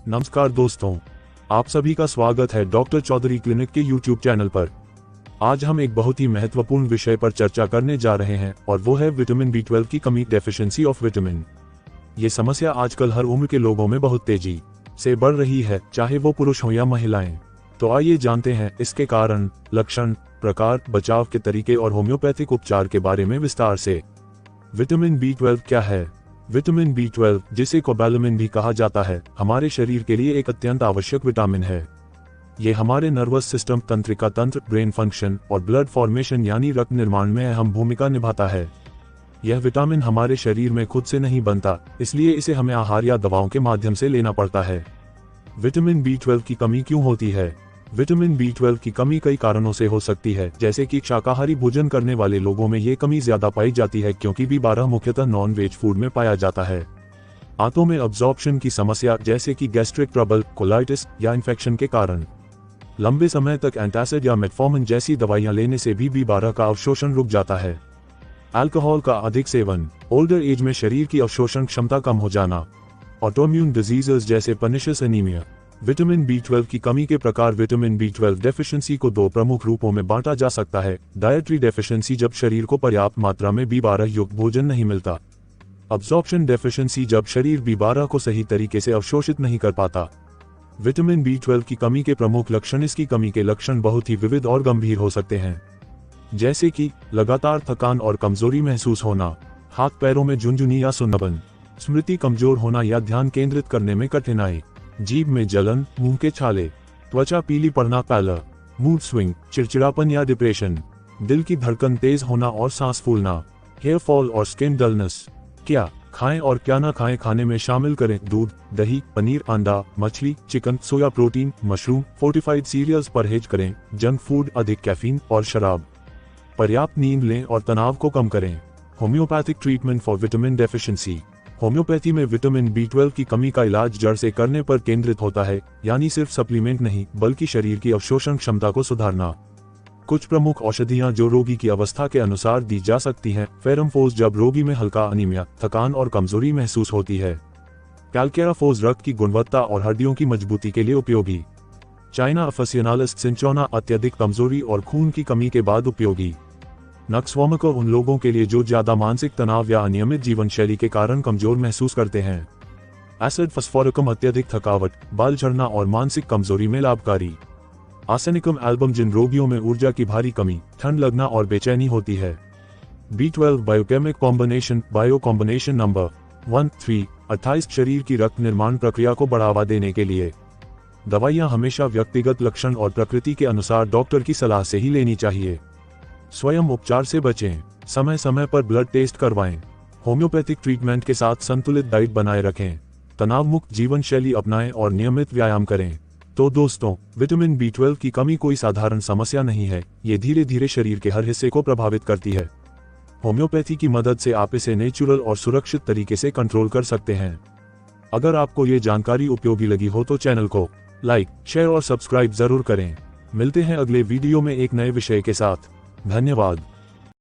नमस्कार दोस्तों, आप सभी का स्वागत है डॉक्टर चौधरी क्लिनिक के YouTube चैनल पर। आज हम एक बहुत ही महत्वपूर्ण विषय पर चर्चा करने जा रहे हैं और वो है विटामिन B12 की कमी, डेफिशिएंसी ऑफ विटामिन। ये समस्या आजकल हर उम्र के लोगों में बहुत तेजी से बढ़ रही है, चाहे वो पुरुष हो या महिलाएं। तो आइए जानते हैं इसके कारण, लक्षण, प्रकार, बचाव के तरीके और होम्योपैथिक उपचार के बारे में विस्तार से। विटामिन B12 क्या है? विटामिन B12, जिसे कोबैलामिन भी कहा जाता है, हमारे शरीर के लिए एक अत्यंत आवश्यक विटामिन है। ये हमारे नर्वस सिस्टम, तंत्रिका तंत्र, ब्रेन फंक्शन और ब्लड फॉर्मेशन यानी रक्त निर्माण में अहम भूमिका निभाता है। यह विटामिन हमारे शरीर में खुद से नहीं बनता, इसलिए इसे हमें आहार या दवाओं के माध्यम से लेना पड़ता है। विटामिन B12 की कमी क्यों होती है? विटामिन B12 की कमी कई कारणों से हो सकती है, जैसे कि शाकाहारी भोजन करने वाले लोगों में ये कमी ज्यादा पाई जाती है क्योंकि B12 मुख्यतः नॉन वेज फूड में पाया जाता है। आंतों में अब्जॉर्प्शन की समस्या, जैसे कि गैस्ट्रिक ट्रबल, कोलाइटिस या इन्फेक्शन के कारण। लंबे समय तक एंटासिड या मेटफॉर्मिन जैसी दवाइयां लेने से भी B12 का अवशोषण रुक जाता है। अल्कोहल का अधिक सेवन, ओल्डर एज में शरीर की अवशोषण क्षमता कम हो जाना, ऑटोइम्यून डिजीजेस जैसे पर्निशियस एनीमिया। विटामिन B12 की कमी के प्रकार। विटामिन B12 डेफिशिएंसी को दो प्रमुख रूपों में बांटा जा सकता है। डायटरी डेफिशिएंसी, जब शरीर को पर्याप्त मात्रा में B12 युक्त भोजन नहीं मिलता। अब्जॉर्प्शन डेफिशिएंसी, जब शरीर B12 को सही तरीके से अवशोषित नहीं कर पाता। विटामिन B12 की कमी के प्रमुख लक्षण। इसकी कमी के लक्षण बहुत ही विविध और गंभीर हो सकते हैं, जैसे कि लगातार थकान और कमजोरी महसूस होना, हाथ पैरों में झुनझुनी या सुन्नपन, स्मृति कमजोर होना या ध्यान केंद्रित करने में कठिनाई, जीभ में जलन, मुंह के छाले, त्वचा पीली पड़ना, पैलर, मूड स्विंग, चिड़चिड़ापन या डिप्रेशन, दिल की धड़कन तेज होना और सांस फूलना, हेयर फॉल और स्किन डलनेस। क्या खाएं और क्या ना खाएं? खाने में शामिल करें दूध, दही, पनीर, अंडा, मछली, chicken, soya protein, mushroom, fortified cereals. परहेज करें जंक फूड, अधिक कैफीन और शराब। पर्याप्त नींद लें और तनाव को कम करें। Homeopathic treatment for vitamin deficiency. Homeopathy में विटामिन B12 की कमी का इलाज जड़ से करने पर केंद्रित होता है, यानी सिर्फ सप्लीमेंट नहीं बल्कि शरीर की अवशोषण क्षमता को सुधारना। कुछ प्रमुख औषधियां जो रोगी की अवस्था के अनुसार दी जा सकती हैं। फेरमफोस, जब रोगी में हल्का अनीमिया, थकान और कमजोरी महसूस होती है। कैल्केराफोस, रक्त की गुणवत्ता और हड्डियों की मजबूती के लिए उपयोगी। चाइना अफिसियोनालिस, सिंचोना, अत्यधिक कमजोरी और खून की कमी के बाद उपयोगी। नक्सवोमिको, उन लोगों के लिए जो ज्यादा मानसिक तनाव या अनियमित जीवन शैली के कारण कमजोर महसूस करते हैं। एसिड फॉस्फोरिकम, अत्यधिक थकावट, बाल झड़ना और मानसिक कमजोरी में लाभकारी। आर्सेनिकम एल्बम, जिन रोगियों में ऊर्जा की भारी कमी, ठंड लगना और बेचैनी होती है। B12 biochemic combination, bio combination number 1-3-28, शरीर की रक्त निर्माण प्रक्रिया को बढ़ावा देने के लिए। दवाइयां हमेशा व्यक्तिगत लक्षण और प्रकृति के अनुसार डॉक्टर की सलाह से ही लेनी चाहिए। स्वयं उपचार से बचें, समय समय पर ब्लड टेस्ट करवाएं। होम्योपैथिक ट्रीटमेंट के साथ संतुलित डाइट बनाए रखें। तनाव मुक्त जीवन शैली अपनाएं और नियमित व्यायाम करें। तो दोस्तों, विटामिन B12 की कमी कोई साधारण समस्या नहीं है, ये धीरे धीरे शरीर के हर हिस्से को प्रभावित करती है। होम्योपैथी की मदद से आप इसे नेचुरल और सुरक्षित तरीके से कंट्रोल कर सकते हैं। अगर आपको ये जानकारी उपयोगी लगी हो तो चैनल को लाइक, शेयर और सब्सक्राइब जरूर करें। मिलते हैं अगले वीडियो में एक नए विषय के साथ। धन्यवाद।